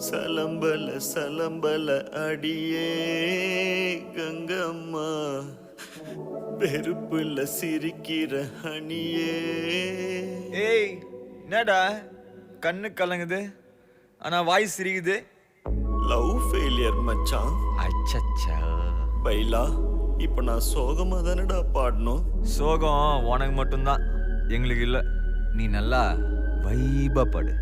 சலம்பல சலம்பல அடியே கங்கம்மா, வெறுப்புல சிரிக்கிற ஹனியே. ஏய் என்னடா கண்ணு கலங்குது ஆனா வாய் சிரிக்குது? லவ் ஃபெயிலியர் மச்சான். அச்சச்சா. பைலா, இப்ப நான் சோகமா தானடா பாடணும். சோகம் உனக்கு மட்டும்தான், எங்களுக்கு இல்ல. நீ நல்லா வைபா படு.